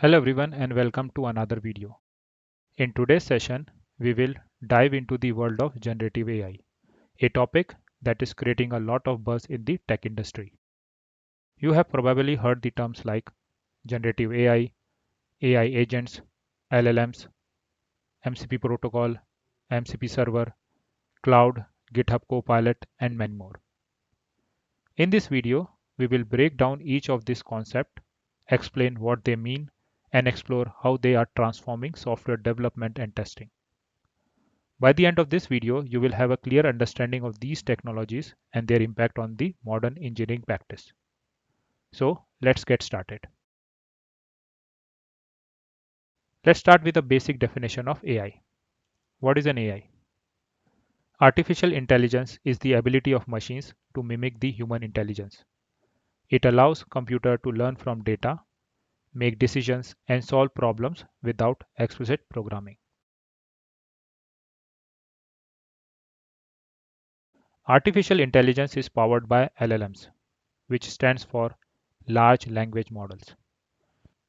Hello everyone and welcome to another video. In today's session, we will dive into the world of generative AI, a topic that is creating a lot of buzz in the tech industry. You have probably heard the terms like generative AI agents, LLMs, MCP protocol, MCP server, cloud, GitHub Copilot, and many more. In this video, we will break down each of these concepts, explain what they mean, and explore how they are transforming software development and testing. By the end of this video, you will have a clear understanding of these technologies and their impact on the modern engineering practice. So let's get started. Let's start with a basic definition of AI. What is an AI? Artificial intelligence is the ability of machines to mimic the human intelligence. It allows computer to learn from data, make decisions, and solve problems without explicit programming. Artificial intelligence is powered by LLMs, which stands for large language models.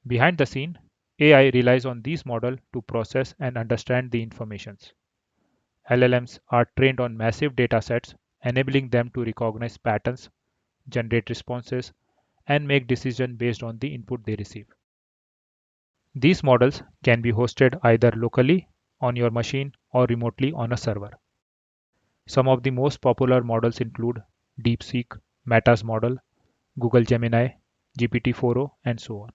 Behind the scene, AI relies on these models to process and understand the informations. LLMs are trained on massive data sets, enabling them to recognize patterns, generate responses, and make decisions based on the input they receive. These models can be hosted either locally on your machine or remotely on a server. Some of the most popular models include DeepSeek, Meta's model, Google Gemini, GPT-4o, and so on.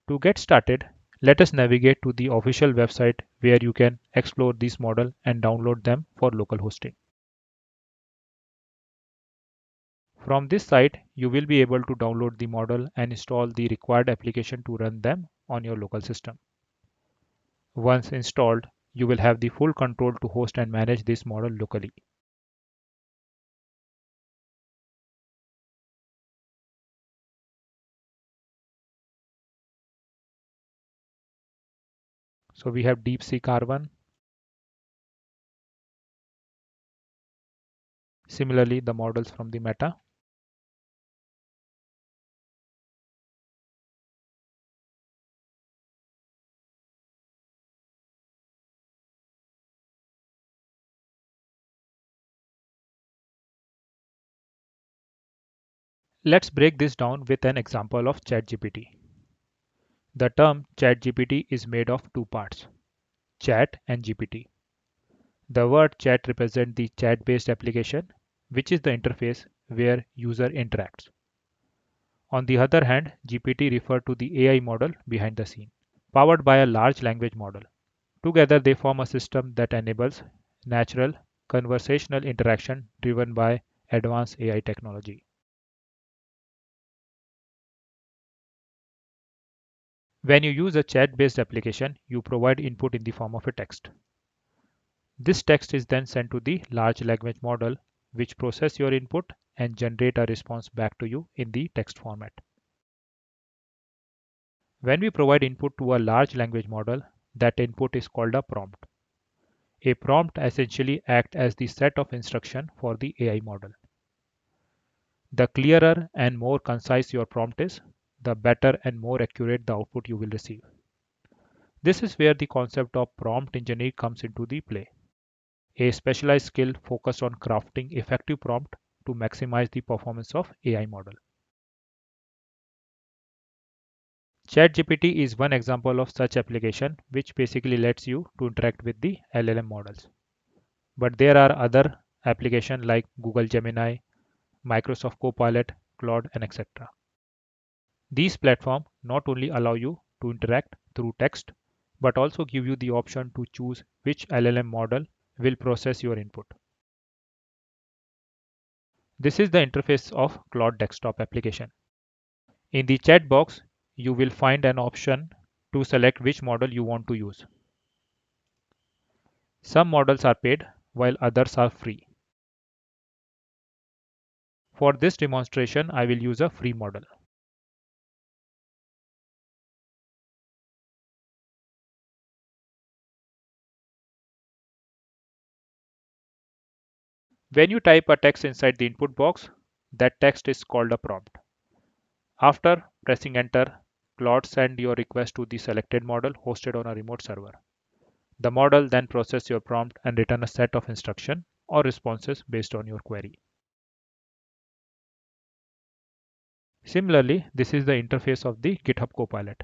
To get started, let us navigate to the official website where you can explore this model and download them for local hosting. From this site, you will be able to download the model and install the required application to run them on your local system. Once installed, you will have the full control to host and manage this model locally. So we have DeepSeek R1. Similarly, the models from the Meta. Let's break this down with an example of ChatGPT. The term ChatGPT is made of two parts, chat and GPT. The word chat represents the chat-based application, which is the interface where user interacts. On the other hand, GPT refers to the AI model behind the scene, powered by a large language model. Together, they form a system that enables natural, conversational interaction driven by advanced AI technology. When you use a chat-based application, you provide input in the form of a text. This text is then sent to the large language model, which processes your input and generate a response back to you in the text format. When we provide input to a large language model, that input is called a prompt. A prompt essentially acts as the set of instructions for the AI model. The clearer and more concise your prompt is, the better and more accurate the output you will receive. This is where the concept of prompt engineering comes into the play, a specialized skill focused on crafting effective prompt to maximize the performance of AI model. ChatGPT is one example of such application which basically lets you to interact with the LLM models. But there are other applications like Google Gemini, Microsoft Copilot, Claude, and etc. These platforms not only allow you to interact through text, but also give you the option to choose which LLM model will process your input. This is the interface of Claude desktop application. In the chat box, you will find an option to select which model you want to use. Some models are paid while others are free. For this demonstration, I will use a free model. When you type a text inside the input box, that text is called a prompt. After pressing enter, Claude sends your request to the selected model hosted on a remote server. The model then processes your prompt and returns a set of instructions or responses based on your query. Similarly, this is the interface of the GitHub Copilot.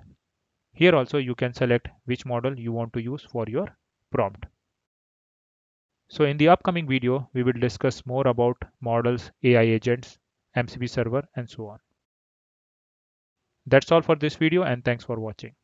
Here also you can select which model you want to use for your prompt. So in the upcoming video, we will discuss more about models, AI agents, MCP server, and so on. That's all for this video, and thanks for watching.